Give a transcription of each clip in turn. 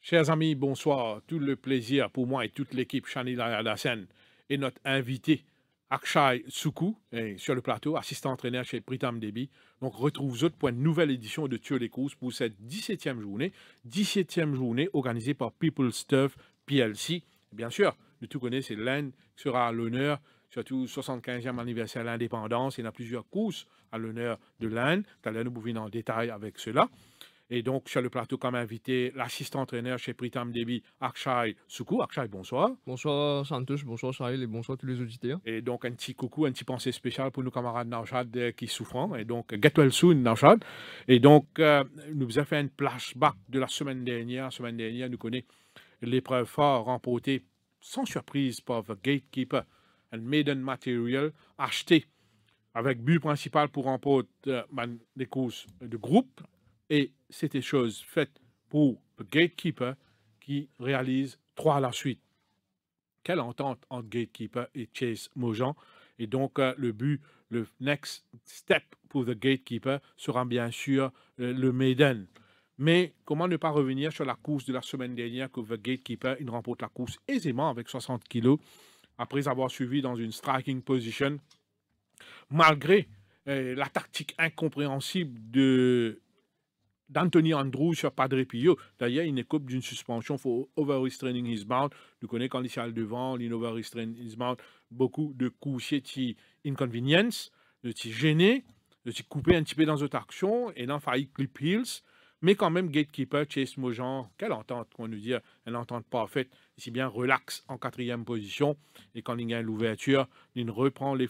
Chers amis, bonsoir. Tout le plaisir pour moi et toute l'équipe Chanil Alassane et notre invité Akshay Soukou sur le plateau, assistant entraîneur chez Pritam Debi. Donc, retrouve-vous pour une nouvelle édition de Tuer les courses pour cette 17e journée. 17e journée organisée par People Stuff PLC. Bien sûr, de tout connaître, c'est l'Inde qui sera à l'honneur, surtout 75e anniversaire de l'indépendance. Il y a plusieurs courses à l'honneur de l'Inde. Tout à l'heure, nous pouvons en détail avec cela. Et donc, sur le plateau, comme invité, l'assistant entraîneur chez Pritam Debi, Akshay Soukou. Akshay, bonsoir. Bonsoir Santosh, bonsoir Charles et bonsoir tous les auditeurs. Et donc, un petit coucou, un petit pensée spéciale pour nos camarades Nauchad qui souffrent. Et donc, get well soon, Nauchad. Et donc, nous avons fait un flashback de la semaine dernière. La semaine dernière, nous connaissons l'épreuve fort remportée sans surprise par The Gatekeeper, un maiden material acheté avec but principal pour remporter des courses de groupe. Et c'était chose faite pour le Gatekeeper qui réalise 3 à la suite. Quelle entente entre Gatekeeper et Chase Mojan. Et donc, le but, le next step pour The Gatekeeper sera bien sûr le Maiden. Mais comment ne pas revenir sur la course de la semaine dernière que The Gatekeeper, il remporte la course aisément avec 60 kilos après avoir suivi dans une striking position malgré la tactique incompréhensible d'Anthony Andrews sur Padre Pio. D'ailleurs, il écope d'une suspension pour over-restraining his mouth. Nous connaissons quand il est devant, il over-restrain his mouth. Beaucoup de coups, c'est inconvenience, de gêner, de couper un petit peu dans notre action et dans failli clip heels. Mais quand même, Gatekeeper, Chase Mojan, quelle entente, qu'on nous dit, une entente parfaite, ici bien relax en 4e position. Et quand il gagne l'ouverture, il reprend les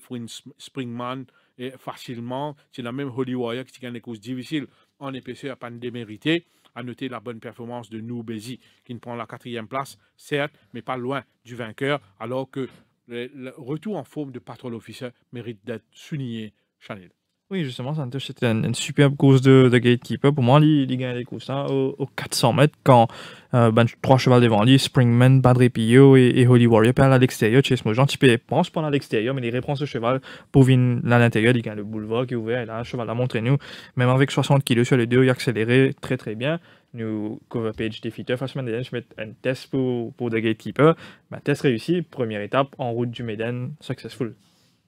Springman et facilement. C'est la même Holy Warrior qui gagne les courses difficiles en épaisseur, pas de démérité. À noter la bonne performance de Noubezi qui ne prend la 4e place, certes, mais pas loin du vainqueur, alors que le retour en forme de Patrol Officer mérite d'être souligné, Chanel. Oui, justement, Santosh, c'était une superbe course de Gatekeeper. Pour moi, il gagne les courses hein, aux 400 mètres quand 3 chevaux devant lui, Springman, Padre Pio et Holy Warrior, perd à l'extérieur. Chase Mojan, tu pense pas à l'extérieur, mais il reprend ce cheval pour venir à l'intérieur. Il gagne le boulevard qui est ouvert. Et là, le cheval a montré nous, même avec 60 kilos sur les deux, il a accéléré très très bien. Nous, cover page défiteur, la semaine dernière, je mets un test pour The Gatekeeper. Test réussi, première étape en route du Maiden, successful.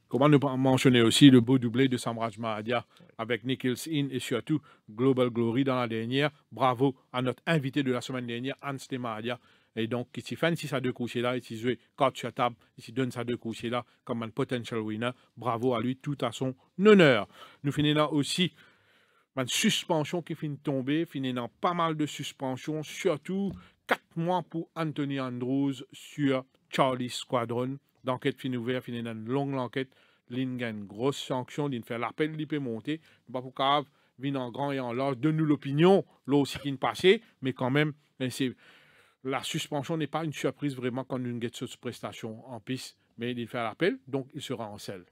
Comment ne pas mentionner aussi le beau doublé de Samraj Mahadia avec Nikhil In et surtout Global Glory dans la dernière. Bravo à notre invité de la semaine dernière, Hans Mahadia. Et donc, ici, fait si ça deux couchers là, ici, joué carte sur table, ici, donne ça deux couchers là comme un potential winner. Bravo à lui, tout à son honneur. Nous finissons là aussi une suspension qui finit de tomber, finissant pas mal de suspensions, surtout 4 mois pour Anthony Andrews sur Charlie Squadron. L'enquête finit ouverte, finit dans une longue enquête. L'in gagne une grosse sanction, l'in fait l'appel, il peut monter. Pas pour cave, vient en grand et en large, donne-nous l'opinion, là aussi qui ne passait, mais quand même, la suspension n'est pas une surprise vraiment quand une get cette prestation en piste, mais il fait l'appel, donc il sera en selle.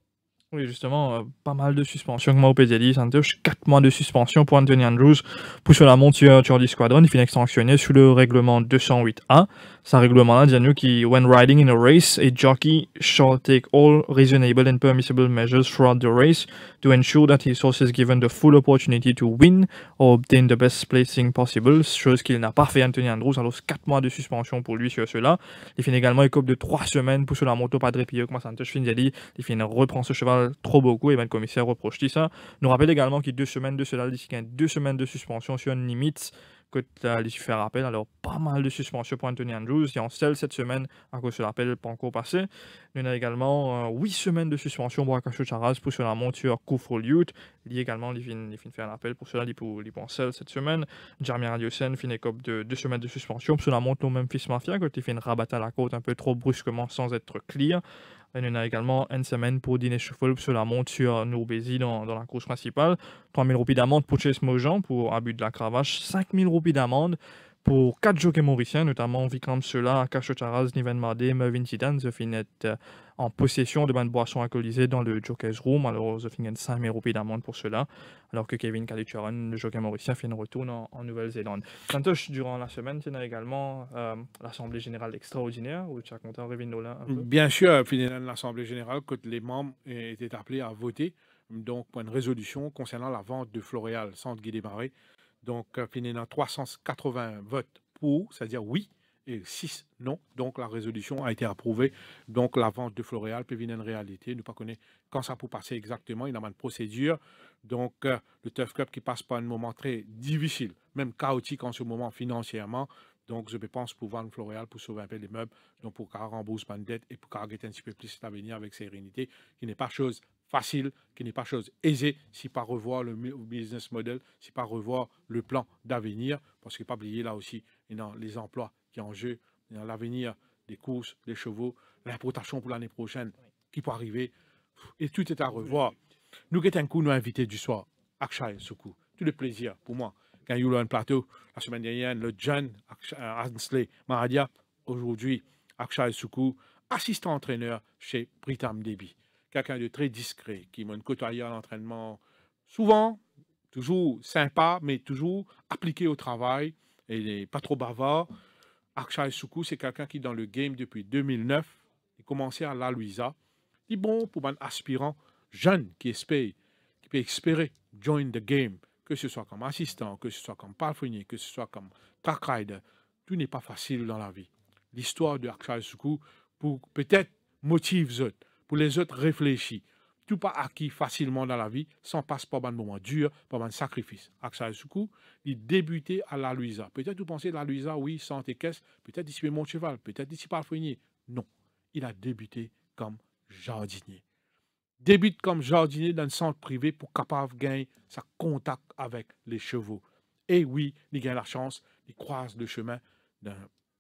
Oui, justement, pas mal de suspensions, comme au PDD, Santosh, 4 mois de suspension pour Anthony Andrews pour sur la monture Charlie Squadron. Il finit sanctionné sous le règlement 208A. C'est un règlement-là, dit nous, qui, when riding in a race, a jockey shall take all reasonable and permissible measures throughout the race to ensure that his horse is given the full opportunity to win or obtain the best placing possible, chose qu'il n'a pas fait Anthony Andrews. Alors, 4 mois de suspension pour lui sur cela. Il finit également une coupe de 3 semaines pour sur la moto Padre Pio, comme Santosh finit, il finit reprend ce cheval trop beaucoup et le commissaire reproche ça. Nous rappelle également qu'il y a 2 semaines de cela, il y a 2 semaines de suspension sur une limite que tu as faire appel. Alors, pas mal de suspensions pour Anthony Andrews. Il y a en selle cette semaine à cause de l'appel pas encore passé. Nous avons également 8 semaines de suspension pour Akash Charaz pour sur la monture Kufrol Youth. Il y a également, il finit faire un appel pour cela, il pour en selle cette semaine. Jeremy Radiosen finit comme de 2 semaines de suspension pour sur la monture Memphis Mafia quand il fait une rabatte à la côte un peu trop brusquement sans être clear. Et on a également une semaine pour Dinesh Shuffle sur la monture Nourbezi dans la course principale. 3 000 roupies d'amende pour Chase Mojan pour abus de la cravache. 5 000 roupies d'amende pour 4 jockeys mauriciens, notamment Vikram Sela, Akash Charaz, Niven Madé, Mervyn Titan. Ze finit en possession de bonnes boissons alcoolisées dans le Jockey's Room. Alors, ze finit 5 000 roupies d'amende pour cela. Alors que Kevin Kalichuran, le jockey mauricien, fait une retourne en Nouvelle-Zélande. Santosh, durant la semaine, il y a également l'Assemblée Générale extraordinaire où tu as compté en Révin Nolan un peu. Bien sûr, finalement, l'Assemblée générale, que les membres étaient appelés à voter donc, pour une résolution concernant la vente de Floréal, centre Guy Desmarais. Donc, finalement, 380 votes pour, c'est-à-dire oui, et 6 non. Donc la résolution a été approuvée. Donc la vente de Floréal peut venir en réalité. Nous ne connaissons pas quand ça peut passer exactement. Il y a une procédure. Donc le Turf Club qui passe par un moment très difficile, même chaotique en ce moment financièrement. Donc je pense pour vendre Floréal, pour sauver un peu les meubles, donc pour qu'elle rembourse ma dette et pour qu'elle ait un petit peu plus l'avenir avec sérénité, qui n'est pas chose facile, qui n'est pas chose aisée, si pas revoir le business model, si pas revoir le plan d'avenir, parce qu'il ne faut pas oublier là aussi les emplois qui sont en jeu, l'avenir des courses, des chevaux, l'importation pour l'année prochaine qui peut arriver, et tout est à revoir. Nous, un coup, nous invités du soir, Akshay Soukou. Tout le plaisir pour moi. Quand il y a eu un plateau, la semaine dernière, le jeune Ansley Maradia, aujourd'hui, Akshay Soukou, assistant entraîneur chez Britam Debi. Quelqu'un de très discret, qui m'a côtoyé à l'entraînement souvent, toujours sympa, mais toujours appliqué au travail et pas trop bavard. Akshay Soukou, c'est quelqu'un qui, dans le game depuis 2009, il commençait à la Louisa. Il est bon pour un aspirant jeune qui espère, qui peut espérer join the game, que ce soit comme assistant, que ce soit comme palefrenier, que ce soit comme track rider. Tout n'est pas facile dans la vie. L'histoire de Akshay Soukou, pour peut-être motive les autres, pour les autres réfléchir. Tout pas acquis facilement dans la vie, sans passer par un moment dur, par un sacrifice. Akshay Soukou, il débutait à la Louisa. Peut-être vous pensez la Louisa, oui, sans tes caisses, peut-être ici mon cheval, peut-être ici palefrenier. Non, il a débuté comme jardinier. Débute comme jardinier dans un centre privé pour capable gagner sa contact avec les chevaux. Et oui, il gagne la chance, il croise le chemin d'un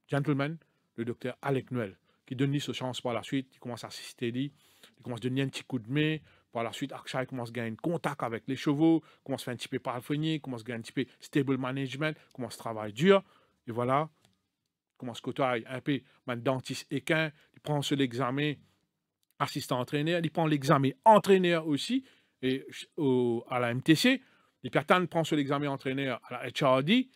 gentleman, le docteur Alec Noël, qui donne lui sa chance par la suite, il commence à assister lui, il commence à donner un petit coup de main, par la suite, Akshay commence à gagner contact avec les chevaux, commence à faire un petit peu palefrenier, commence à gagner un petit peu stable management, commence à travailler dur, et voilà, commence à côtoyer un peu un dentiste équin, il prend sur l'examen, assistant entraîneur, il prend l'examen entraîneur aussi et à la MTC. Les personnes prend sur l'examen entraîneur à la HRD.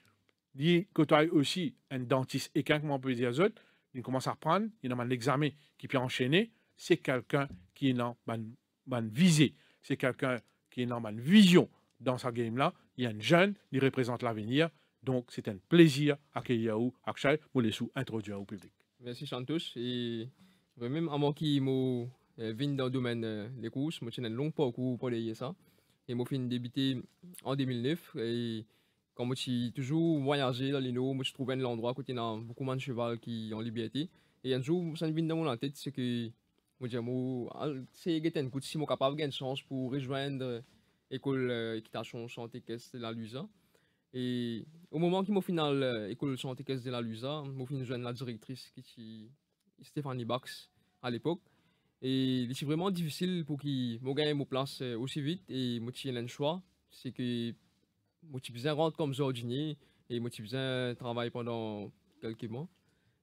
Il côtoie aussi un dentiste équin, comme on peut dire autres. Il commence à apprendre, il a un examen qui peut enchaîner. C'est quelqu'un qui est dans une visée. C'est quelqu'un qui est dans une vision dans sa game-là. Il y a un jeune, il représente l'avenir. Donc, c'est un plaisir d'accueillir Akshay pour les sous introduire au public. Merci Santos. Et même avant qu'il vienne dans le domaine des courses, moi j'ai un long parcours pour aller ça. Et moi j'ai débuté en 2009 et quand moi j'ai toujours voyagé dans les eaux, moi je trouvais un endroit où il y a beaucoup de cheval qui en liberté. Et un jour ça me vient dans mon tête, c'est que moi j'ai c'est un coup si moi capable de une chance pour rejoindre l'école équitation santé caisse de la Lusa. Et au moment qu'il m'a final l'école santé caisse de la Lusa, moi j'ai joindre la directrice qui est Stéphanie Bax à l'époque. Et c'est vraiment difficile pour qu'il me gagne ma place aussi vite et moi j'ai un choix, c'est que moi j'ai besoin de rentrer comme jardinier et moi j'ai besoin de travailler pendant quelques mois.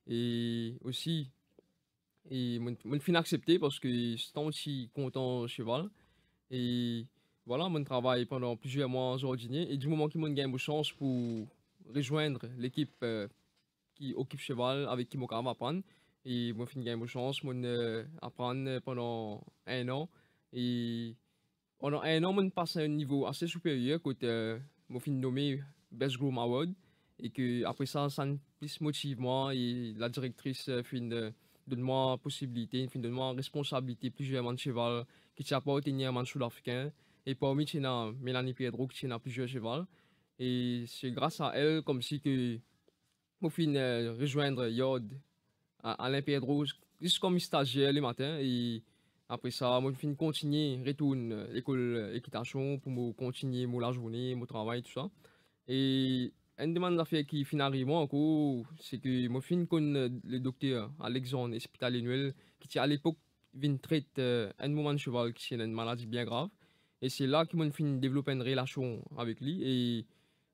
Et aussi et moi fin accepté parce que c'est aussi content cheval et voilà, mon travail pendant plusieurs mois en jardinier et du moment qu'il m'a gagné ma chance pour rejoindre l'équipe qui occupe cheval avec qui mon va apprendre et moi fin gagné ma chance mon apprendre pendant un an et pendant un an mon passe à un niveau assez supérieur côté moi fin nommé Best Groom Award et que après ça me plus motive moi et la directrice fin donne-moi possibilité fin donne-moi responsabilité plusieurs mois de cheval qui t'a pas obtenu un man sud-africain et parmi tu as Mélanie Pedro qui a plusieurs chevals et c'est grâce à elle comme si que moi fin rejoindre Yard à l'Impédro juste comme stagiaire le matin et après ça moi fin continuer retourne l'école équitation pour me continuer la journée mon travail tout ça et une demande d'affaires qui fin arrive encore c'est que moi fin con le docteur Alexandre Hospital Noël qui à l'époque vient traiter un moment de cheval qui est une maladie bien grave et c'est là que moi fin développer une relation avec lui et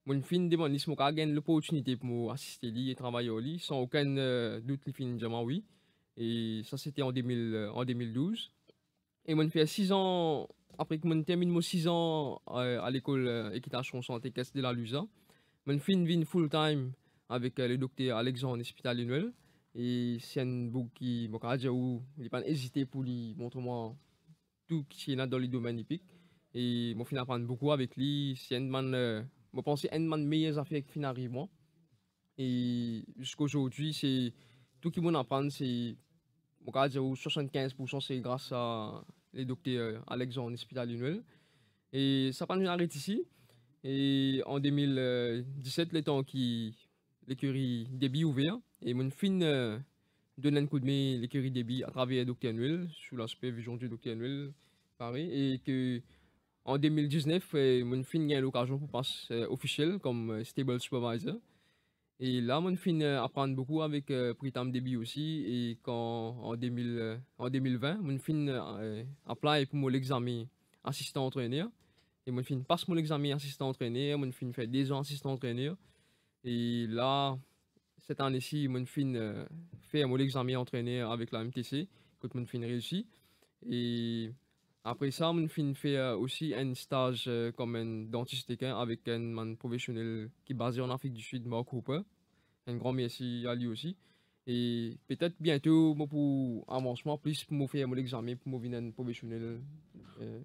mon fin demande si moi gagne l'opportunité pour assister lui et travailler au lit sans aucun doute les fin dire oui et ça c'était en 2012 et mon fait 6 ans après que mon termine mon 6 ans à l'école équitation santé caisse de la Lusa mon fin vient full time avec le docteur Alexandre Hospital Noël et c'est un book qui m'a dit où il pas hésité pour lui montrer moi tout qui est dans les domaines hippiques et mon fin apprendre beaucoup avec lui c'est un man je pense un man meilleures affaires qui fin arrive moi Et jusqu'à aujourd'hui, c'est tout qui m'en apprend, c'est, on va dire, 75% c'est grâce à les docteurs Alexandre Hospital. Et ça prend une arrêt ici. Et en 2017, le temps qui l'écurie débit ouvert, et mon fin donne un coup de main l'écurie débit à travers Dr. Nuel, sous la supervision du Dr. Nuel, pareil, et que en 2019, mon fin a eu l'occasion pour passer officiel comme stable supervisor. Et là, mon fin apprend beaucoup avec Pritam Débit aussi, et quand en 2020, mon fin apply pour mon examen assistant entraîneur. Et mon fin passe mon examen assistant entraîneur, mon fin fait 2 ans assistant entraîneur. Et là, cette année-ci, mon fin fait mon examen entraîneur avec la MTC, que mon fin réussi. Et après ça, mon fin fait aussi un stage comme un dentiste avec un man professionnel qui est basé en Afrique du Sud, Mark Hooper. Un grand merci à lui aussi. Et peut-être bientôt, moi, pour avancement, plus pour me faire mon examen, pour me venir un professionnel.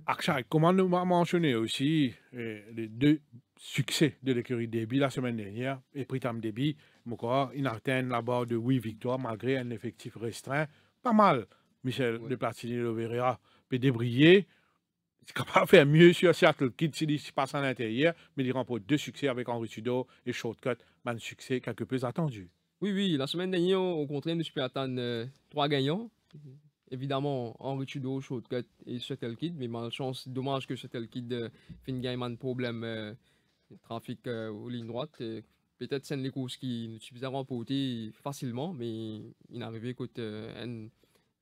Akshay, comment nous m'a mentionné aussi les 2 succès de l'écurie Débit la semaine dernière et Pritam Débit, il atteint la barre de 8 victoires malgré un effectif restreint. Pas mal. Michel Ouais. de Platini-Lovera peut débriller. C'est capable de faire mieux sur Seattle Kid s'il se passe à l'intérieur, mais il remporte 2 succès avec Henri Tudor et Shortcut, un succès quelque peu attendu. Oui, oui, la semaine dernière, au contraire, nous peux attendre 3 gagnants. Évidemment, Henri Tudor, Shortcut et Shuttle Kid, mais malchance, dommage que Shuttle Kid fin gagne un problème de trafic aux lignes droites. Peut-être c'est les courses qui nous suffisent à remporter facilement, mais il est arrivé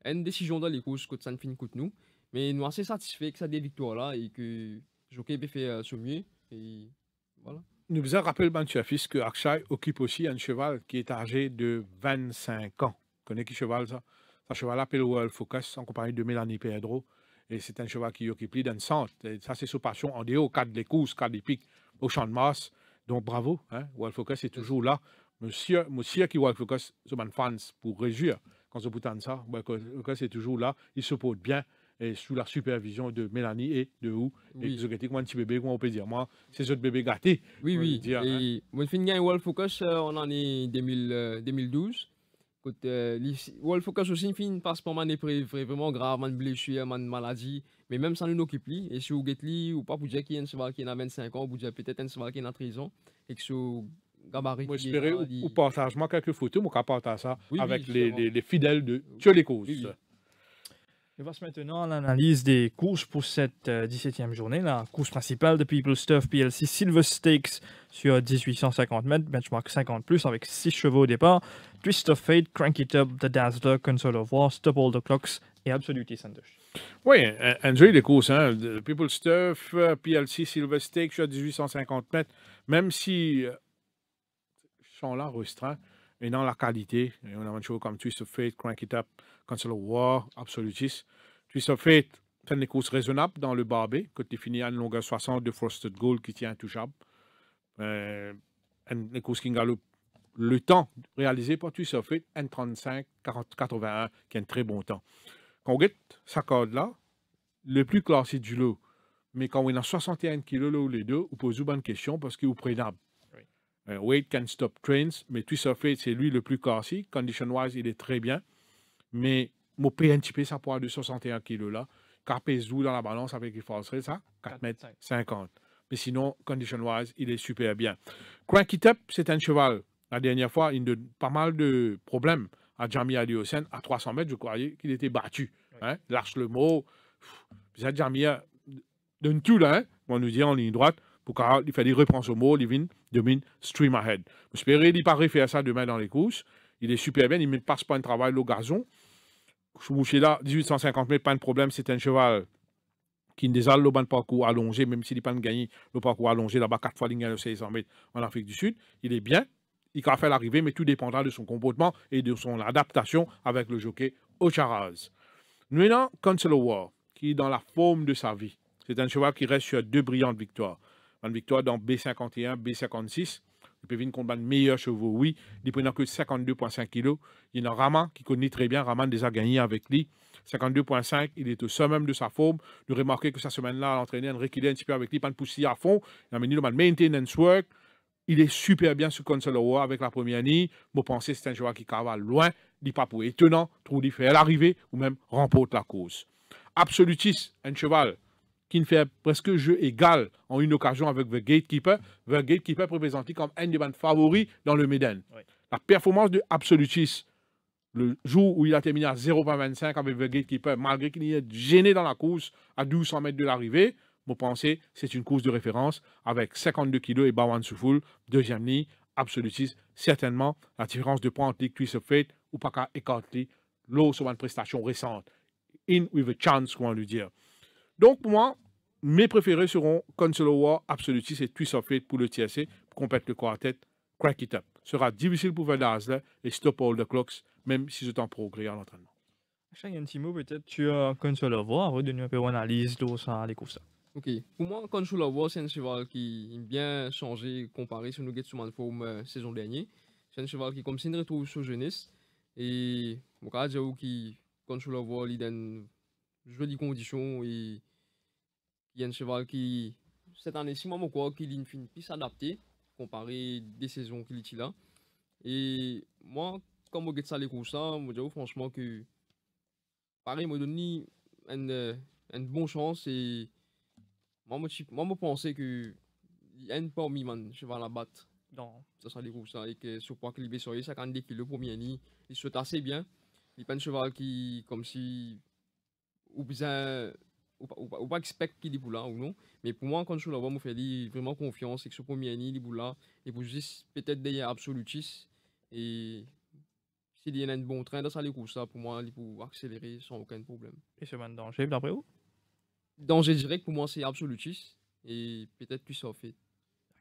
une décision dans les courses que ça ne finit coûte nous. Mais nous sommes assez satisfaits que ça des victoires là et que Jockey peut faire son mieux. Et voilà. Nous vous rappelle, fils, que Akshay occupe aussi un cheval qui est âgé de 25 ans. Vous connaissez qui cheval ça? Ce cheval appelle World Focus en compagnie de Mélanie Pedro. Et c'est un cheval qui occupe plus d'un centre. Et ça, c'est sa passion en dehors, cadre des courses, cadre des pics au champ de masse. Donc bravo, hein? World Focus est toujours là. Monsieur qui World Focus, c'est un fans pour réjouir quand on boutonne ça. World Focus est toujours là. Il se porte bien. Et sous la supervision de Mélanie et de où et Oui. qui moi un petit bébé, comment on peut dire moi, c'est ce bébé gâté. Oui, on peut oui. dire, hein. Et mon fin gagne World Focus en année 2012. World Focus aussi, fin passe par une épreuve vraiment grave, une blessure, une maladie. Mais même sans nous occuper, et si vous êtes ou pas, pour dire qu'il y a un cheval qui a 25 ans, pour dire peut-être un cheval qui a 13 ans, et que ce gabarit Moi, qui est j'espérais là, ou partage moi quelques photos, moi, partage ça Oui, oui, avec justement. les fidèles de Dieu les causes. Oui, oui. On passe maintenant à l'analyse des courses pour cette 17e journée. La course principale de People Stuff PLC Silver Stakes sur 1850 mètres, benchmark 50+, avec 6 chevaux au départ. Twist of Fate, Crank It Up, The Dazzler, Console of War, Stop All the Clocks et Absolutely Sandosh. Oui, enjoy les courses, hein. The People Stuff, PLC Silver Stake sur 1850 mètres, même si sont là restreints et dans la qualité. Et on a un show comme Twist of Fate, Crank It Up, Console of War, Absolutist. Twist of Fate fait des courses raisonnables dans le barbé, quand tu finis à une longueur 60 de Frosted Gold qui tient intouchable. Une course qui galope le temps réalisé par Twist of Fate, N35, 81, qui est un très bon temps. Quand on regarde sa corde là, le plus classé du lot, mais quand on est à 61 kg là ou les deux, on pose une bonne question parce qu'il est prénable. Weight can stop trains, mais Twist of Fate, c'est lui le plus classé. Condition-wise, il est très bien. Mais mon PNTP, ça pourra de 61 kg là. Car pèse dans la balance avec les forces, ça, 4 mètres 50. Mais sinon, condition-wise, il est super bien. Crank It Up, c'est un cheval. La dernière fois, il a pas mal de problèmes à Jamie Aliosen. À 300 mètres, je croyais qu'il était battu. Hein? Lâche le mot. Ça, Jamie donne tout là. Hein? On nous dit en ligne droite. Pour qu'il fait des reprendre au mot, il vient, domine, stream ahead. J'espère qu'il paraît faire ça demain dans les courses. Il est super bien. Il ne passe pas un travail au gazon. Chouchouché là, 1850 mètres, pas de problème. C'est un cheval qui déjà le bon parcours allongé, même s'il n'a pas gagné le parcours allongé là-bas 4 fois, il gagne le 600 mètres en Afrique du Sud. Il est bien. Il va faire l'arrivée, mais tout dépendra de son comportement et de son adaptation avec le jockey Ocharaz. Nous avons Console War, qui est dans la forme de sa vie. C'est un cheval qui reste sur 2 brillantes victoires. Une victoire dans B51, B56. Il peut venir contre un meilleur chevaux, oui. Il prend que 52,5 kg. Il y a un Raman qui connaît très bien. Raman déjà gagné avec lui. 52,5. Il est au summum de sa forme. Nous remarquez que cette semaine-là, l'entraîneur a reculé un petit peu avec lui, pas de pousser à fond. Il a mené le maintenance work. il est super bien sur Console War avec la première ligne. Je pense que c'est un joueur qui cavale loin, il n'est pas pour étonnant, trop de faire l'arrivée ou même remporte la course. Absolutis, un cheval qui ne fait presque jeu égal en une occasion avec The Gatekeeper. The Gatekeeper présenté comme un des bandes favoris dans le Méden. Oui. La performance de Absolutis, le jour où il a terminé à 0,25 avec The Gatekeeper, malgré qu'il est gêné dans la course à 1200 mètres de l'arrivée, vous pensez c'est une course de référence avec 52 kg et Bawan Soufoul, deuxième ligne, Absolutis, certainement la différence de points entre les Twist of Fate ou pas qu'à écarter l'eau sur une prestation récente. In with a chance, comment le dire. Donc, pour moi, mes préférés seront Console War, Absolutis et Twist of Fate pour le TSC, pour compléter le quartet, Crack It Up. Ce sera difficile pour Verdazler et Stop All the Clocks, même si c'est en progrès en entraînement. Il y a un petit mot peut-être sur Console War, redonner un peu une analyse de ça, les courses. Ok, pour moi, Console War, c'est un cheval qui a bien changé comparé sur nous Getsuman Form saison dernière. C'est un cheval qui, comme si il retrouve sur jeunesse, et mon cas, j'ai qui Console War, il donne jolies conditions et il y a un cheval qui, cette année, si moi, quoi, qu'il ne finit plus s'adapter comparé des saisons qu'il est là. Et moi, quand je ça les courses, je dis franchement que pareil, m'a donné une bonne chance et moi, je pensais que il y a une parmi man, je vais la battre dans ça sera les courses et que sur poids qu'il est sur 52 kg le premier nid, il saute assez bien. Il n'est pas un cheval qui, comme si, ou bien ou pas expect qu'il est pour là ou non, mais pour moi, quand je la vois, me fait vraiment confiance et que ce premier nid, il est pour là, et pour juste peut-être derrière Absolutis et s'il y a un bon train dans ça les courses, pour moi, il peut accélérer sans aucun problème. Et c'est un danger d'après vous? Danger direct pour moi, c'est Absolutis et peut-être plus ça fait.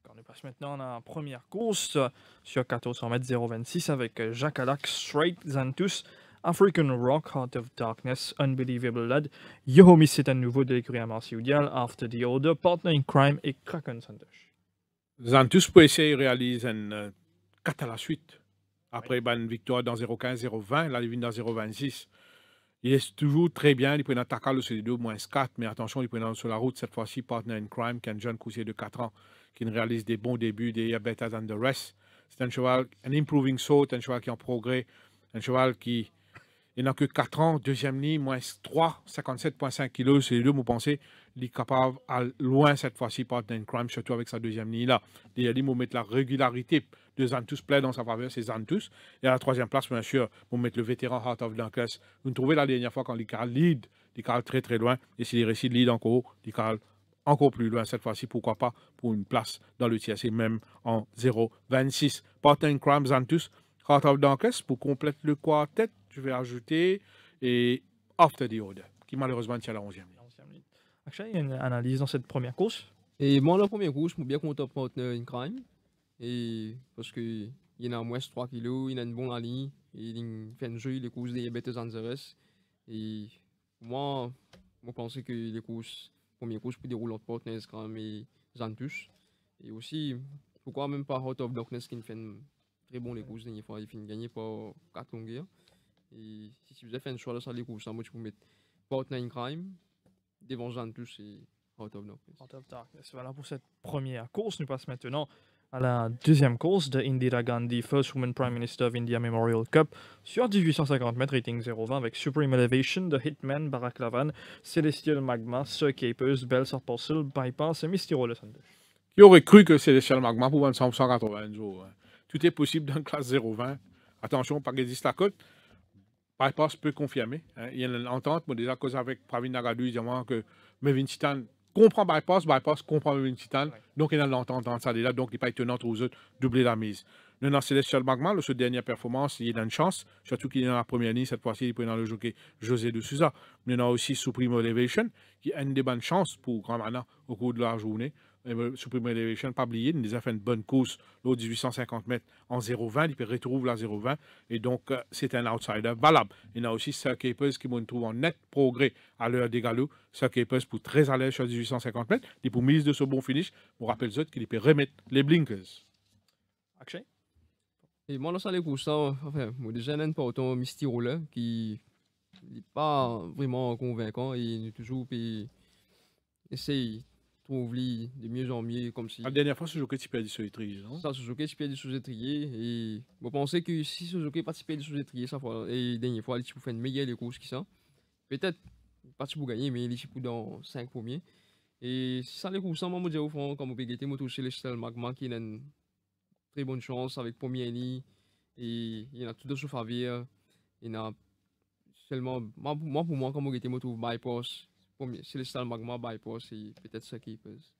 D'accord, on passe maintenant à la première course sur 1400 mètres 0,26 avec Jacques Alac, Straight, Xanthus, African Rock, Heart of Darkness, Unbelievable Lad, Yohomis c'est un nouveau de l'écurie Martiudial, After the Order, Partner in Crime et Kraken Santosh. Xanthus pour essayer de réaliser une 4 à la suite. Après une victoire dans 0,15, 0,20, là il vient dans 0,26. Il est toujours très bien, il peut attaquer le CD2 moins 4, mais attention, il peut aller sur la route cette fois-ci, Partner in Crime, qui est un jeune coursier de 4 ans, qui réalise des bons débuts, des better than the rest. C'est un cheval, un improving sort, un cheval qui est en progrès, un cheval qui il n'a que 4 ans, deuxième ligne, moins 3, 57,5 kg, c'est les deux, vous pensez, il est capable à loin cette fois-ci, Partner in Crime, surtout avec sa deuxième ligne-là. Il a dit, vous mettre la régularité de Xanthus plaît dans sa faveur, c'est Xanthus. Et à la troisième place, bien sûr, vous mettre le vétéran Heart of Darkness. Vous trouvez la dernière fois quand il lead, il cale très très loin, et s'il réussit de lead encore, il cale encore plus loin cette fois-ci, pourquoi pas, pour une place dans le TSC, même en 0,26. Partner in Crime, Xanthus, Heart of Darkness, pour compléter le quartet, je vais ajouter et After the Order, qui malheureusement tient la 11e ligne. Actually, il y a une analyse dans cette première course. Et moi, la première course, je suis bien content de Partner in Crime. Et parce qu'il y en a moins 3 kg, il a une bonne ligne, il fait un jeu, les courses des Better Zanzeres. Et moi, je pense que les courses, première course, pour dérouler entre Partner in Crime et Xanthus. Et aussi, pourquoi même pas Heart of Darkness qui fait une très bon les courses, il finit gagner par 4 longueurs. Et si vous avez fait un choix de ça, les courses, moi, je peux mettre Partner in Crime, devant Xanthus et Heart of Darkness. Heart of Darkness. Voilà pour cette première course. Nous passons maintenant à la deuxième course de Indira Gandhi First Woman Prime Minister of India Memorial Cup sur 1850 mètres, rating 0,20 avec Supreme Elevation, The Hitman, Barack Lavan, Celestial Magma, Sir Capers, Bells of Apostle, Bypass et Mystico de Sandosh. Qui aurait cru que Celestial Magma pour 180 jours? Tout est possible dans la classe 0,20. Attention, pas qu'existe la côte. Bypass peut confirmer. Il y a une entente, mais déjà cause avec Pravin Nagadu, disant que Mevin Titan comprend Bypass, Bypass comprend Mevin Titan. Ouais. Donc il y a une entente dans ça déjà, donc il n'est pas étonnant aux autres doubler la mise. Dans Celestial Magma, cette dernière performance, il y a une chance, surtout qu'il est dans la première ligne, cette fois-ci, il peut dans le jockey José de Souza. Mais il y en a aussi Supreme Elevation, qui a une des bonnes chances pour Grand Mana au cours de la journée. Supreme Elevation, pas oublié, il a fait une bonne course, l'autre 1850 mètres en 0,20, il peut retrouver la 0,20, et donc c'est un outsider valable. Il y a aussi Sir Capers qui me trouve en net progrès à l'heure des galops. Sir Capers pour très à l'aise sur 1850 mètres, il pour mise de ce bon finish, on rappelle qu'il peut remettre les blinkers. Akshay? Et moi, dans ça, les courses, enfin, moi, déjà, un portant Mystico là, qui n'est pas vraiment convaincant, et il est toujours essaye trouve lui de mieux en mieux comme si. La dernière fois, Suzuki, tu perdu sur les trilles, non? Ça, Suzuki, tu perds sous étrier. Et je pense que si Suzuki participait sous étrier, ça fois, et dernière fois, il faut faire une meilleure course qui ça. Peut-être pas pour gagner, mais il est pour dans 5 premiers. Et ça, les courses, moi, je dis au fond, comme vous pouvez guetter, moi, touché Celestial Magma qui a une très bonne chance avec premier ligne. Et il y en a tout de sous faveur. Il y en a seulement, moi pour moi, comme vous guettez, moi, trouve bypass. Celestial Magma, bypass, c'est peut-être ça qui pèse.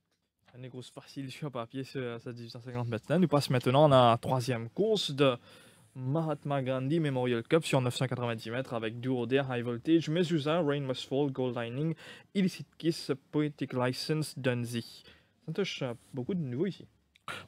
Une course facile sur papier sur cette 1850 mètres. Là, nous passe maintenant à la troisième course de Mahatma Gandhi Memorial Cup sur 990 mètres avec Duo Dare High Voltage, Mezusa, Rain Must Fall, Gold Lining, Illicit Kiss, Poetic License, Dunzy. Ça touche beaucoup de nouveaux ici.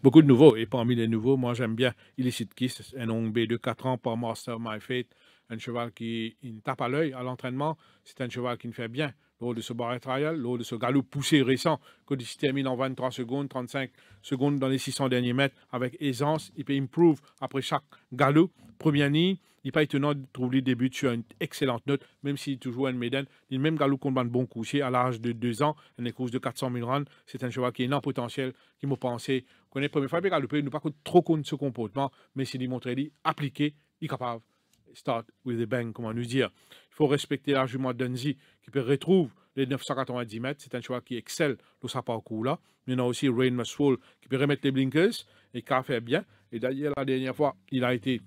Beaucoup de nouveaux. Et parmi les nouveaux, moi, j'aime bien Illicit Kiss, un ongle B de 4 ans par Master My Fate. Un cheval qui il tape à l'œil à l'entraînement. C'est un cheval qui me fait bien. Lors de ce barré trial, lors de ce galop poussé récent, que il termine en 23 secondes, 35 secondes dans les 600 derniers mètres avec aisance. Il peut improve après chaque galop. Première ligne, il n'est pas étonnant de trouver le début sur une excellente note, même s'il est toujours un médaine. Il même galop contre un bon coucher à l'âge de 2 ans, une course de 400 000 rounds. C'est un cheval qui a énorme potentiel, qui m'a pensé. Qu'on est première fois, il galopé, il n'a pas trop contre ce comportement, mais s'il montre appliqué, il est capable. Start with a bang, comment nous dire. Il faut respecter l'argument de Dunzy qui peut retrouver les 990 mètres. C'est un cheval qui excelle dans sa parcours-là. Mais il y a aussi Rain Must Fall qui peut remettre les blinkers et qui a fait bien. Et d'ailleurs, la dernière fois, il a été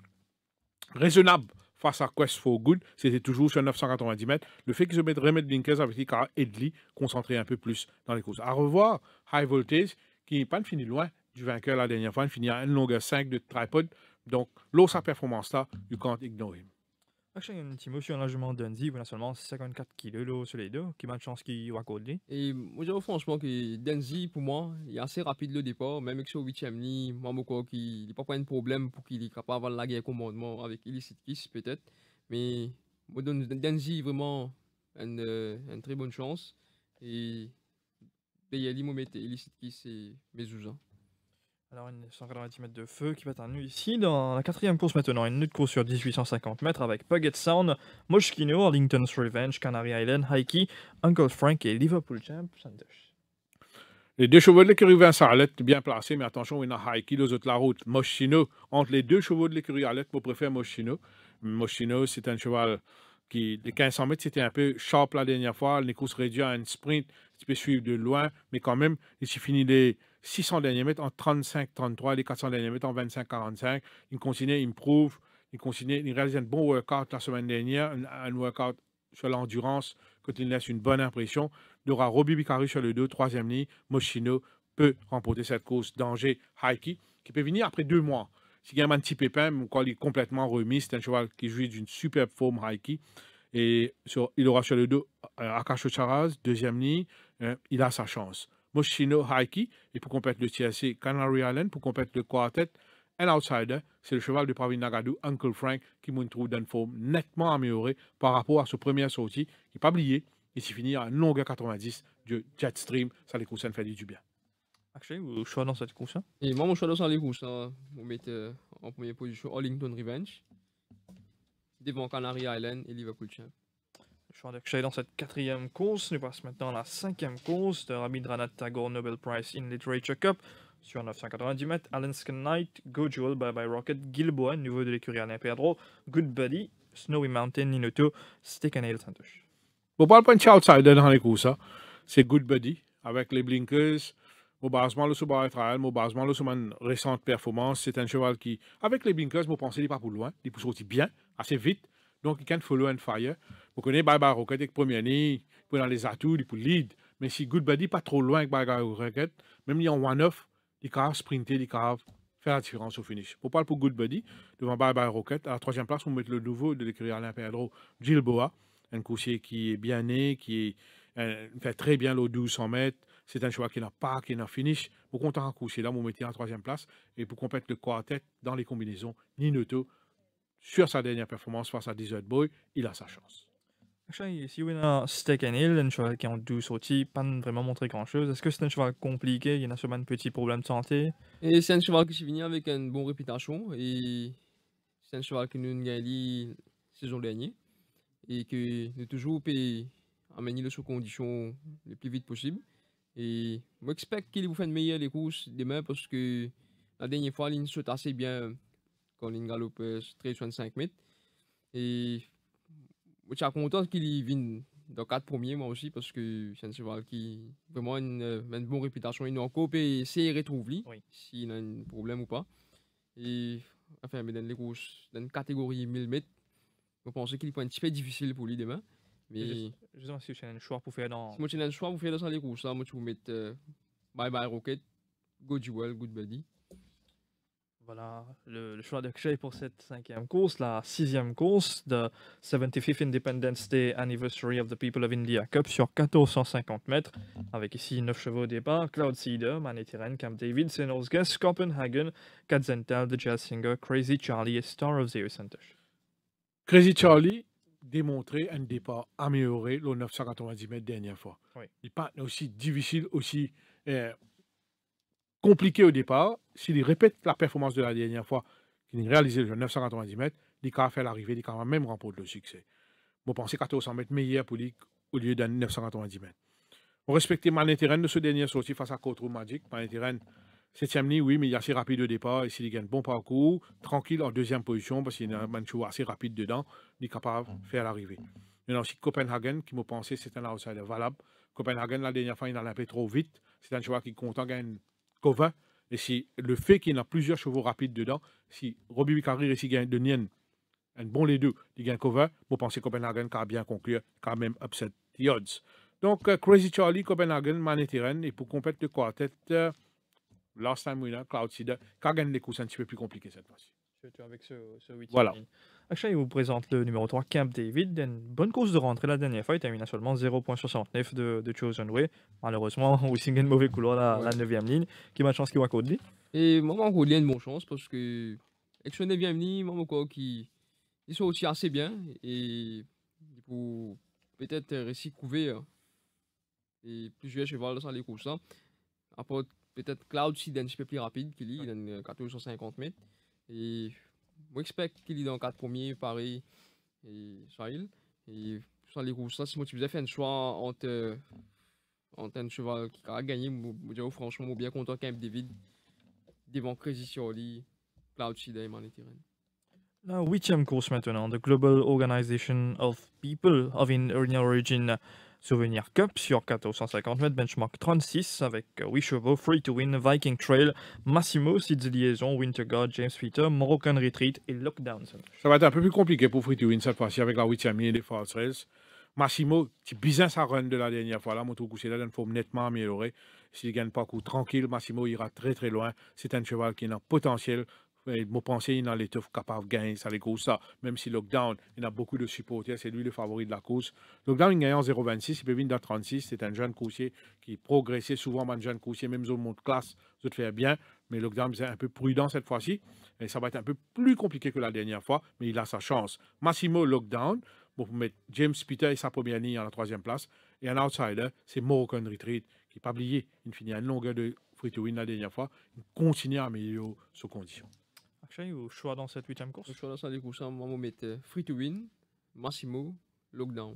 raisonnable face à Quest for Good. C'était toujours sur 990 mètres. Le fait qu'ils se mettent remettre blinkers avec lui, qui a aidé concentrer un peu plus dans les courses. À revoir, High Voltage qui n'est pas fini loin du vainqueur la dernière fois. Il finit à une longueur 5 de tripod. Donc, l'eau, sa performance-là, you can't ignore him. Il y a un petit mot sur l'engagement de Dunzy, il a seulement 54 kg sur les deux, qui m'a de chance qu'il va coller. Et moi, je dirais franchement que Denzi, pour moi, il est assez rapide le départ, même avec son 8e ligne, moi, il n'a pas de problème pour qu'il est capable d'avoir la guerre commandement avec Illicit Kiss, peut-être. Mais moi, Denzi, vraiment, une très bonne chance. Et derrière lui, moi, mettre Illicit Kiss et Mezusa. Alors, une 190 mètres de feu qui va être nu ici dans la quatrième course maintenant. Une autre course sur 1850 mètres avec Puget Sound, Moschino, Arlington's Revenge, Canary Island, Heike, Uncle Frank et Liverpool Champ Sanders. Les deux chevaux de l'écurie Vincent Alette, bien placés, mais attention, il y a Heike, les autres la route. Moschino, entre les deux chevaux de l'écurie Alette, je préfère Moschino. Moschino, c'est un cheval qui, les 1500 mètres, c'était un peu sharp la dernière fois. Les courses réduites à une sprint, tu peux suivre de loin, mais quand même, il s'est fini les 600 derniers mètres en 35-33, les 400 derniers mètres en 25-45. Il continue, il improve, il réalise un bon workout la semaine dernière, un workout sur l'endurance, quand il laisse une bonne impression. Il y aura Robbie Bicari sur le 2, troisième ligne. Moschino peut remporter cette course. Danger, Heike, qui peut venir après 2 mois. S'il y a un petit pépin, quand il est complètement remis, c'est un cheval qui jouit d'une superbe forme, Heike. Et il aura sur le 2 Akash Charaz, deuxième ligne. Il a sa chance. Moschino, Heike, et pour compléter le TSC, Canary Island, pour compléter le quartet, un outsider, c'est le cheval de Pravin Nagadou, Uncle Frank, qui me trouve d'une forme nettement améliorée par rapport à sa première sortie, qui n'est pas oublié, et s'est fini à une longueur 90 de Jetstream. Ça, les courses, ça me fait du bien. Actually, vous choix dans cette course. Et moi, mon choix dans les courses, on mettre en première position Arlington Revenge, devant Canary Island et Liverpool Champ. Choix d'Akshay dans cette quatrième course. Nous passons maintenant à la cinquième course de Rabindranath Tagore Nobel Prize in Literature Cup. Sur 990 mètres, Alanskan Knight, Go Jewel, Bye Bye Rocket, Gilboa, nouveau de l'écurie Alain Pedro, Good Buddy, Snowy Mountain, Ninoto, Stick and Nail Santos. On parle pas de outsider dans les courses, c'est Good Buddy, avec les blinkers, au basement, le Subaru Trial, au basement, le Suman récente performance. C'est un cheval qui, avec les blinkers, je pense qu'il n'est pas pour loin, il peut sortir bien, assez vite, donc il can follow and fire. Vous connaissez Bye Bye Rocket avec première ligne, il peut dans les atouts, il peut lead, mais si Good Buddy pas trop loin avec Bye Bye Rocket, même il en one-off, il peut sprinter, il peut faire la différence au finish. Pour parler pour Good Buddy, devant Bye Bye Rocket, à la troisième place, on met le nouveau de l'écurie Alain Pedro, Gilboa, un coursier qui est bien né, qui fait très bien l'eau 1200 mètres. C'est un cheval qui n'a pas, qui n'a finish. Pour compter un coursier, là, on mettait en troisième place. Et pour compléter le quartet dans les combinaisons, Ninoto, sur sa dernière performance face à Desert Boy, il a sa chance. Actually, si vous avez Stick and Hill, un cheval qui est en 12 sorties, pas vraiment montré grand-chose. Est-ce que c'est un cheval compliqué? Il y en a sûrement un petit problème de santé. Et c'est un cheval qui s'est venu avec une bonne réputation. Et c'est un cheval que nous avons gagné la saison dernière. Et que nous toujours amener le sous conditions le plus vite possible. Et moi, j'espère qu'il vous fait une meilleure les courses demain parce que la dernière fois, il saute assez bien quand il galope 65 mètres. Et moi, je suis content qu'il vienne dans 4 premiers, moi aussi, parce que c'est un cheval qui a vraiment une bonne réputation. Il nous en coupe et essayer de retrouver Oui. s'il a un problème ou pas. Et enfin, mais dans les courses, dans une catégorie 1000 mètres, je pense qu'il est un petit peu difficile pour lui demain. Mais Justement, si j'ai un choix pour faire dans. si moi, tu as un choix, vous faites dans les courses, là, moi, tu vous mettre Bye Bye Rocket, Go Jewel, Good Buddy. Voilà le choix d'Akshay pour cette 5e course, la 6e course de 75th Independence Day Anniversary of the People of India Cup sur 1450 mètres, avec ici 9 chevaux au départ: Cloud Seeder, Manetiren, Camp David, Senos Guest, Copenhagen, Katzental, The Jazz Singer, Crazy Charlie et Star of Zeus Santosh. Crazy Charlie démontré un départ amélioré le 990 mètres dernière fois. Oui. Il pas aussi difficile, aussi compliqué au départ. S'il répète la performance de la dernière fois, qu'il a réalisé le 990 mètres, il a fait l'arrivée, il a même remporté le succès. Je pense que 1400 mètres meilleur pour lui au lieu d'un 990 mètres. On respecte Manetiren de ce dernier sorti face à Courtroom Magic. Manetiren, 7e ligne, oui, mais il est assez rapide au départ. Et s'il gagne bon parcours, tranquille en 2e position, parce qu'il y a un manchou assez rapide dedans, il est capable de faire l'arrivée. Il y a aussi Copenhagen, qui m'a pensé c'est un outsider valable. Copenhagen, la dernière fois, il en a un peu trop vite. C'est un cheval qui est content de gagner cover. Et si le fait qu'il y a plusieurs chevaux rapides dedans, si Robbie Vicari réussit à gagner de Nien, un bon les deux, il gagne cover, vous pensez Copenhagen qui a bien conclu, quand même upset the odds. Donc, Crazy Charlie, Copenhagen, Manetiren, et pour compléter le quartet, last time winner, Cloud Seeder, qui a gagné des courses un petit peu plus compliquées cette fois-ci. Avec ce 8e Voilà. ligne. Akshay vous présente le numéro 3, Camp David. Une bonne course de rentrée la dernière fois. Il termine à seulement 0,69 de Chosen Way. Malheureusement, aussi une mauvais couloir la 9e ligne. Qui m'a de chance qu'il va coder. Et moi, encore, il y a une bonne chance parce que avec 9e ligne, moi, encore, ils sont aussi assez bien. Et pour peut-être réussir à couvrir et plusieurs chevaux dans les courses. Après, peut-être Cloud, s'il est un petit peu plus rapide qu'il il a 1450 mètres. Et moi, j'espère qu'il est dans 4 premiers, pareil, et Sahil. Et sur les courses, si moi, tu faisais faire un choix entre un cheval qui a gagné, je dirais franchement, je suis bien content quand même David devant Crazy Charlie, Cloud Seeder et Manetiren. La 8e course maintenant, The Global Organization of People of Indian Origin Souvenir Cup sur 1450 mètres, benchmark 36 avec 8 chevaux, Free to Win, Viking Trail, Massimo, Seeds Liaison, Winter Guard, James Peter, Moroccan Retreat et Lockdown. Ça va être un peu plus compliqué pour Free to Win cette fois-ci avec la 8e ligne des Fast Rails. Massimo, c'est bizarre sa run de la dernière fois là, mon trouve que c'est là une forme nettement améliorée. S'il gagne pas coup tranquille, Massimo ira très très loin. C'est un cheval qui a un potentiel. Je pense qu'il a l'étoffe capable de gagner ça les courses ça. Même si Lockdown, il a beaucoup de supporters, c'est lui le favori de la course. Lockdown, il gagne en 0,26, il peut venir dans 36. C'est un jeune coursier qui progressait souvent, un jeune coursier, même zone monte classe, ça te fait bien. Mais Lockdown, c'est un peu prudent cette fois-ci. Et ça va être un peu plus compliqué que la dernière fois, mais il a sa chance. Massimo, Lockdown, pour mettre James Peter et sa première ligne à la 3e place. Et un outsider, c'est Moroccan Retreat, qui n'a pas oublié, il finit à une longueur de Free to Win la dernière fois. Il continue à améliorer ses conditions. Akshay, au choix dans cette 8e course? Le choix dans les courses, moi, je vais mettre Free to Win, Massimo, Lockdown.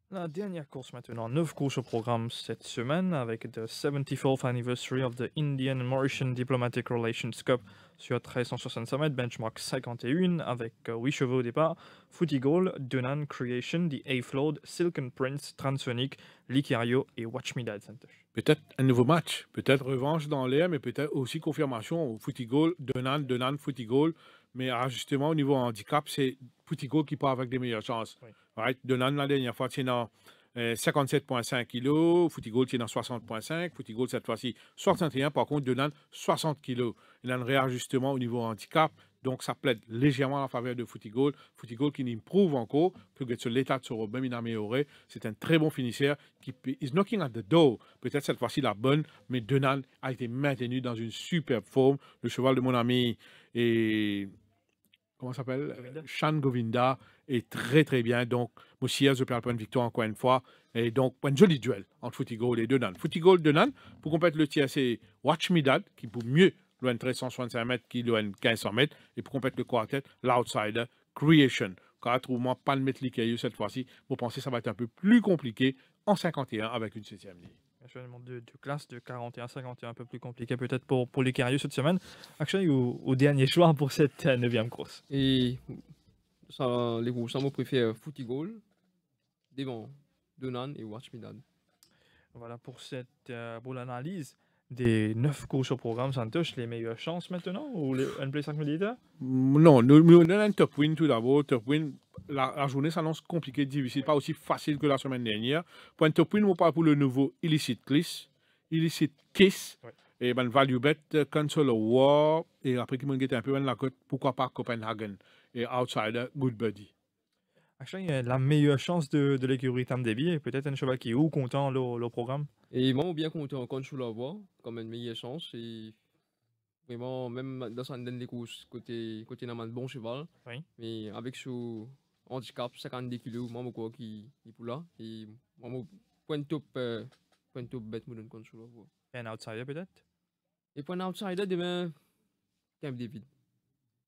La dernière course maintenant, 9 courses au programme cette semaine avec the 74th anniversary of the Indian Mauritian Diplomatic Relations Cup sur 1365 mètres, benchmark 51 avec 8 chevaux au départ, Footy Goal, Dunan, Creation, The A-Flood, Silken Prince, Transonic, Licario et Watch Me Dad Santosh. Peut-être un nouveau match, peut-être revanche dans l'air, mais peut-être aussi confirmation au Footy Goal, Dunan, Footy Goal. Mais justement, au niveau handicap, c'est Footy Goal qui part avec des meilleures chances. Oui. Right? Dunan, la dernière fois, c'est dans 57,5 kg. Footy Goal, c'est dans 60,5. Footy Goal, cette fois-ci, 61. Par contre, Dunan, 60 kg. Il a un réajustement au niveau handicap. Donc, ça plaide légèrement en faveur de Footy Goal. Footy Goal qui prouve encore que l'état de son même il a amélioré. C'est un très bon finisseur qui is knocking at the door. Peut-être cette fois-ci la bonne, mais Dunan a été maintenu dans une superbe forme. Le cheval de mon ami et comment s'appelle Shan Govinda est très très bien. Donc, Moussias je perds une victoire encore une fois. Et donc, un joli duel entre Footy Goal et Dunan. Footy Goal, Dunan, pour compléter le tir, c'est Watch Me Dad qui pour mieux loin 1365 mètres, qui loin 1500 mètres. Et pour compléter le quartet, l'outsider, Creation. Car trouve-moi pas le mettre les cailloux cette fois-ci. Vous pensez que ça va être un peu plus compliqué en 51 avec une 7e ligne. Actuellement, de classe de 41-51, un peu plus compliqué peut-être pour les carrières cette semaine. Actuellement, au dernier choix pour cette 9e course. Et ça, les courses, moi, préfère Footy Goal, devant Donan et Watch Midad. Voilà pour l'analyse des 9 courses au programme Santosh, les meilleures chances maintenant ou les NP 5 militaires? Non, nous donnons un top win tout d'abord. Top win, la journée s'annonce compliquée, difficile, pas aussi facile que la semaine dernière. Pour un top win, on parle pour le nouveau Illicit Kiss, Ouais. et ben Value Bet, Console War, et après qui m'a un peu la cote, pourquoi pas Copenhagen, et Outsider, Good Buddy. Actuellement, la meilleure chance de l'écurie Tam Débit et peut-être un cheval qui est où content le programme. Et moi, bien compté encore sur la voie, comme une meilleure chance. Et vraiment, même dans sa les courses, côté n'a bon cheval. Oui. Mais avec ce handicap, 52 kilos, moi, je crois qu'il est pour là. Et moi, point top bête, me donne contre sur la voie. Et un outsider peut-être. Et point outsider, demain, Camp David.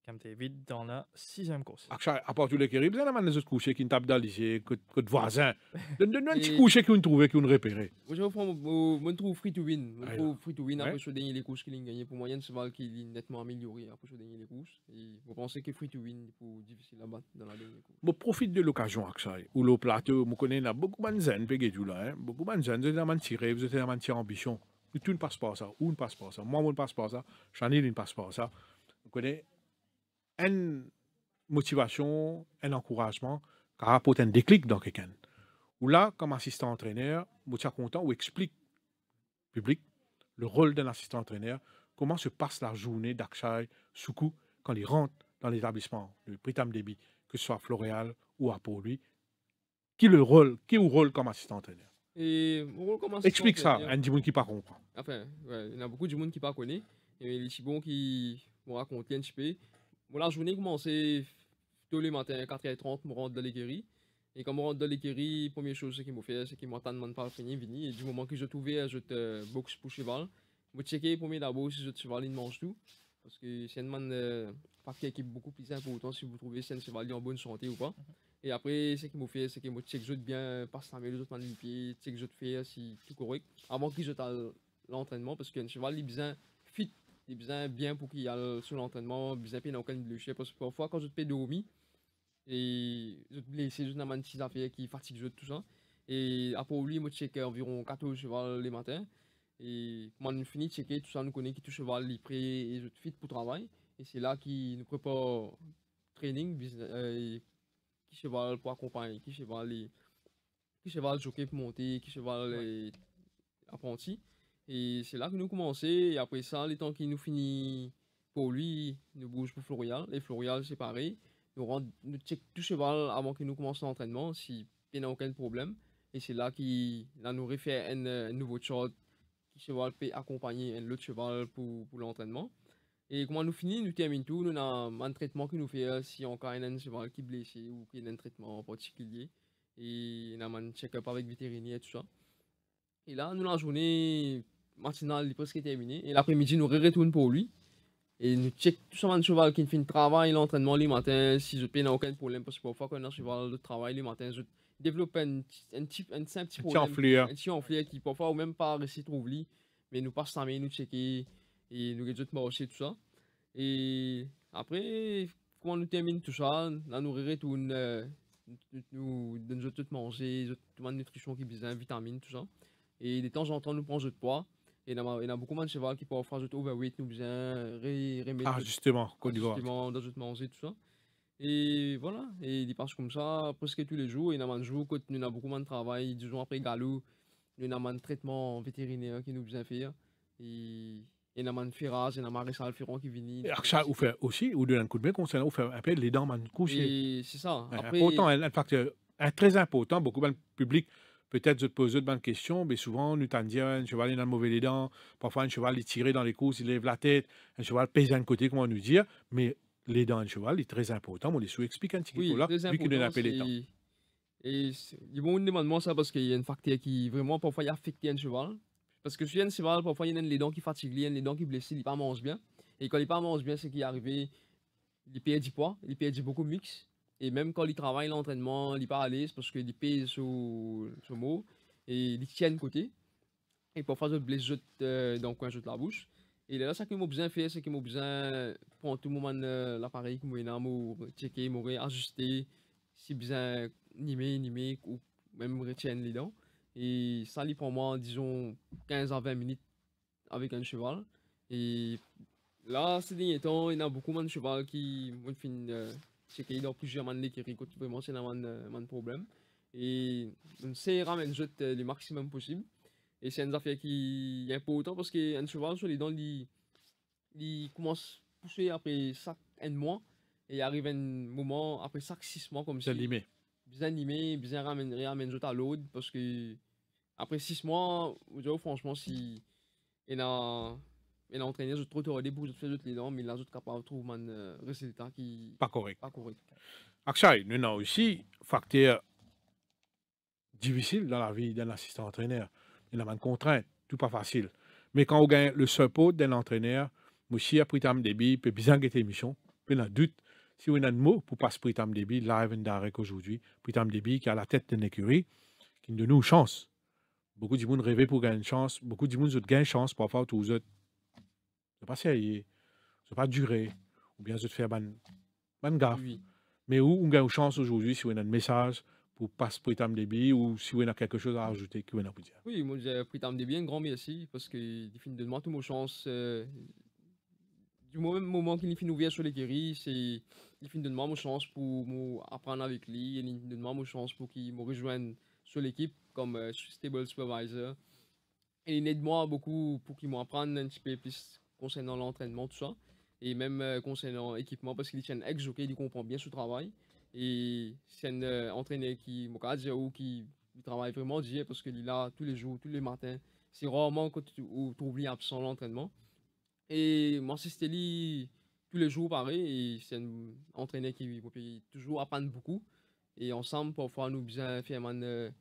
Cam David dans la 6e course. À part tous les kéribs, il y a des autres couchés qui ne tapent dans lycée, que voisins. Donne-nous un petit Et- coucher qu'on trouve, qu'on repéré. Moi, je prends mon trou free to win. Mon Ah, trou free to win ouais. après ce dernier les courses qu'il a gagné. Pour moi, il y a un cheval qui est nettement amélioré après ce dernier les courses. Et vous pensez que free to win est pour difficile à battre dans la dernière course. Je profite de l'occasion avec ça. Ou le plateau, je connais beaucoup de zen, tout là. Hein. Beaucoup de zen, vous avez tiré, vous avez tiré ambition. Mais tu ne passes pas ça, ou ne passe pas ça. Moi, je ne passe pas ça. Chanel ne passe pas ça. Vous connaissez une motivation, un encouragement, qui apporte un déclic dans quelqu'un. Ou là, comme assistant entraîneur, je suis content, ou explique au public le rôle d'un assistant entraîneur, comment se passe la journée d'Akshay Soukou quand il rentre dans l'établissement de Pritam Débit, que ce soit Floréal ou à pour lui, qui est le rôle comme assistant entraîneur. Et mon rôle comme Explique ça assistant à un Dimoun qui ne comprend. Enfin, ouais, il y en a beaucoup de monde qui ne connaît. Et les chibons qui m'ont raconté un petit peu. Bon, la journée commençait tôt le matin, 4h30, je rentre dans l'écurie. Et quand je rentre dans l'écurie, première chose qu'ils m'ont fait, c'est qu'ils m'ont demandé par finir, vini. Et du moment que je trouvais, je te boxe pour cheval. Je checker premier d'abord si je cheval, il mange tout. Parce que c'est un facteur qui est beaucoup plus important si vous trouvez si un cheval est en bonne santé ou pas. Et après, ce qu'ils m'ont fait, c'est qu'ils m'ont checké je bien, passe la main, les autres mains les pieds, check je te fais si tout correct. Avant qu'ils je l'entraînement, parce qu'un cheval, il est besoin fit, il est besoin bien pour qu'il aille sur l'entraînement, besoin de aucun blessure. Parce que parfois, quand je te fais dormir, et je te blesse, je n'ai pas de affaires qui fatigue je tout ça. Et après lui, moi, check environ 14 chevaux les matins. Et quand on finit de checker, tout ça, nous connaît qui tout cheval est prêt et je te fit pour travail. Et c'est là qu'il nous prépare training, qui cheval pour accompagner, qui cheval jockey pour monter, qui cheval apprenti. Et c'est là que nous commençons. Et après ça, les temps qui nous finit pour lui, nous bouge pour Florial. Et Florial, c'est pareil. Nous check tout cheval avant que nous commençons l'entraînement, si il n'y a aucun problème. Et c'est là qu'il nous refait un nouveau shot qui cheval peut accompagner un autre cheval pour l'entraînement. Et comment nous finissons, nous terminons tout, nous avons un traitement que nous fait si on a un cheval qui est blessé ou qui a un traitement particulier. Et nous avons un check-up avec vétérinaire et tout ça. Et là, nous, la journée matinale est presque terminée. Et l'après-midi, nous retournons pour lui. Et nous check tout ça, un cheval qui fait le travail, l'entraînement les matins, si je n'ai aucun problème. Parce que parfois, quand on a un cheval de travail les matins, je développe un petit problème. Un petit enflé qui parfois ou même pas réussi à trouver. Mais nous passons la main, nous checker et nous réduisons marcher tout ça. Et après, comment nous terminons tout ça, là nous retournons, nous donnons tout manger, toute la nutrition qui est besoin, vitamines, tout ça. Et de temps en temps, nous prenons de poids. Et il y a beaucoup de cheval qui peuvent faire de overweight, nous besoin remettre. Ah, justement, Côte d'Ivoire. Justement, dans notre manger, tout ça. Et voilà, et il passe comme ça presque tous les jours. Et il y a un jour, quand nous avons beaucoup de travail, disons après galop, nous avons un traitement vétérinaire qui nous besoin faire. Et il y a un ferrage, il y a un maréchal ferrand qui vient. Et ça, vous fait aussi, vous donne un coup de main concernant, vous fait un peu les dents, man, coucher. Et c'est ça. Après, important, un facteur très important, beaucoup de public. Peut-être je te pose d'autres questions, mais souvent, nous t'en disons, un cheval il a mauvais les dents, parfois un cheval il tire dans les courses, il lève la tête, un cheval pèse d'un côté, comment nous dire, mais les dents d'un cheval est très important, on les sous-explique un petit peu là, vu qu'il a appelé les dents. Et ils vont me demander ça parce qu'il y a un facteur qui vraiment parfois affecte un cheval. Parce que si un cheval, parfois il y a les dents qui fatiguent, il y a les dents qui blessent, il ne mange bien. Et quand il ne mange bien, c'est qu'il est arrivé, il perd du poids, il perd beaucoup de mix. Et même quand il travaille l'entraînement, il n'est pas à l'aise parce qu'il pèse sur mot et il tient de côté. Et parfois, je blesse dans le coin de la bouche. Et là, ça qu'ils m'ont besoin faire, c'est qu'ils m'ont besoin prendre tout le moment l'appareil, qui m'ont checker, m'ont ajuster, si besoin nimer, ou même retiennent les dents. Et ça, il prend moi, disons, 15 à 20 minutes avec un cheval. Et là, ces derniers temps, il y a beaucoup de cheval qui m'ont fait checker dans plusieurs man qui vraiment c'est un problème. Et on sait ramener le maximum possible. Et c'est une affaire qui est important parce qu'un cheval sur les dents, il commence à pousser après un mois et arrive un moment après 6 mois comme C'est si limé. bien animé, bien ramener à l'autre parce que après 6 mois, vous dites, franchement, si il a entraîné, je trop tardé pour faire les dents, mais là, je suis capable de trouver un résultat qui Pas correct. pas correct. Akshay, nous avons aussi facteur difficile dans la vie d'un assistant entraîneur. Il y a une contrainte, tout pas facile. Mais quand on gagne le support d'un entraîneur, aussi après tam débit, peut bien guetter émission, puis on a doute si on a un mot pour passer pour tam débit live and direct aujourd'hui, pour tam débit qui a la tête d'une écurie, qui nous donne une chance. Beaucoup de monde rêvaient pour gagner une chance, beaucoup de monde gagnent une chance parfois tous autres. C'est pas sérieux, c'est pas duré, ou bien se faire ban gaffe. Oui. Mais où on gagne une chance aujourd'hui si on a un message pour passer pour tam débit ou si on a quelque chose à ajouter qu'on a pour dire. Oui, moi j'ai pris tam bien, un grand merci parce que il finit de moi toutes mes chances. Du même moment qu'il finit ouvert sur les guéris, c'est il finit de moi mes chances pour apprendre avec lui, et il finit de moi mes chances pour qu'il me rejoigne sur l'équipe comme stable supervisor. Et il aide moi beaucoup pour qu'il m'apprenne un petit peu plus concernant l'entraînement, tout ça. Et même concernant l'équipement, parce qu'il est un ex-jockey, il comprend bien ce travail. Et c'est un entraîneur qui m'a dit ou qui travaille vraiment dur parce qu'il est là tous les jours, tous les matins. C'est rarement que tu oublies absent l'entraînement. Et moi, c'est Steli tous les jours pareil. Et c'est un entraîneur qui me paye toujours apprendre beaucoup. Et ensemble, parfois, nous bien faire un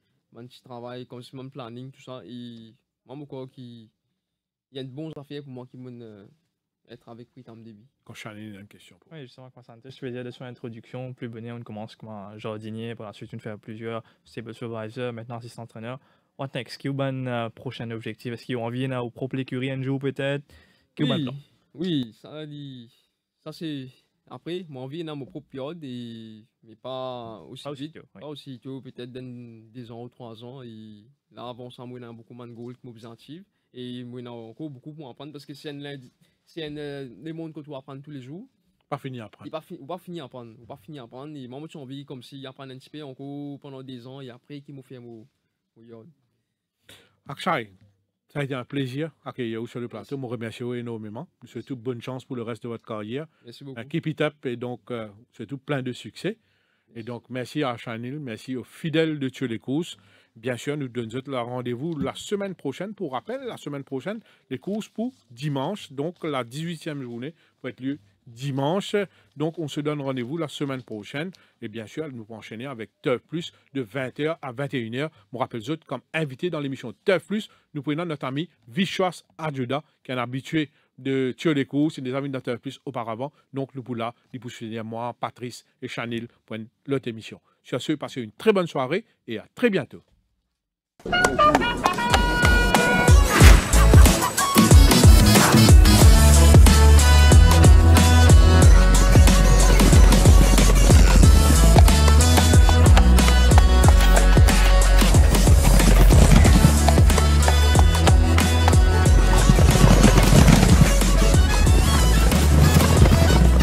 petit travail, comme si même planning, tout ça. Et moi, je crois qu'il y a une bonne affaire pour moi qui m'a être avec Pritam Débit. Quand Chanel a une question pour. Oui, justement, quand ça je vais dire de son introduction, plus bonnet, on commence comme un jardinier, par la suite, on fait plusieurs stable supervisor, maintenant assistant entraîneur. What next? Qui est le prochain objectif? Est-ce qu'ils ont envie au propre l'écurie un jour peut-être? Qui est le plan? Oui, ça c'est. Après, moi, envie dans mon propre période, mais pas aussi vite. Pas aussi tôt, peut-être dans 2 ans ou 3 ans. Et là, avant ça, moi, il y a beaucoup de goals qui m'objectifs. Et moi, il y a encore beaucoup pour apprendre parce que c'est un monde que tu apprends tous les jours. Pas fini à apprendre. On va finir à apprendre. On va finir à apprendre. Et moi, j'ai envie comme si apprendre un petit peu encore pendant 2 ans et après, qu'il m'a fait mon yard. Akshay, ça a été un plaisir d'accueillir vous sur le plateau. Je vous remercie énormément. Je vous souhaite toute bonne chance pour le reste de votre carrière. Merci beaucoup. Keep it up et donc, surtout plein de succès. Et donc, merci à Chanel, merci aux fidèles de Tuer les courses. Bien sûr, nous donnons le rendez-vous la semaine prochaine. Pour rappel, la semaine prochaine, les courses pour dimanche, donc la 18e journée, pour être lieu dimanche. Donc, on se donne rendez-vous la semaine prochaine. Et bien sûr, nous pouvons enchaîner avec Turf Plus de 20h à 21h. Je rappelle autres, comme invité dans l'émission Turf Plus, nous prenons notre ami Vishwas Adjuda, qui est un habitué de Tuer les courses, c'est des amis de Turf Plus auparavant. Donc, nous pour là, nous pouvons finir moi, Patrice et Chanel pour l'autre émission. Sur ce, passez une très bonne soirée et à très bientôt.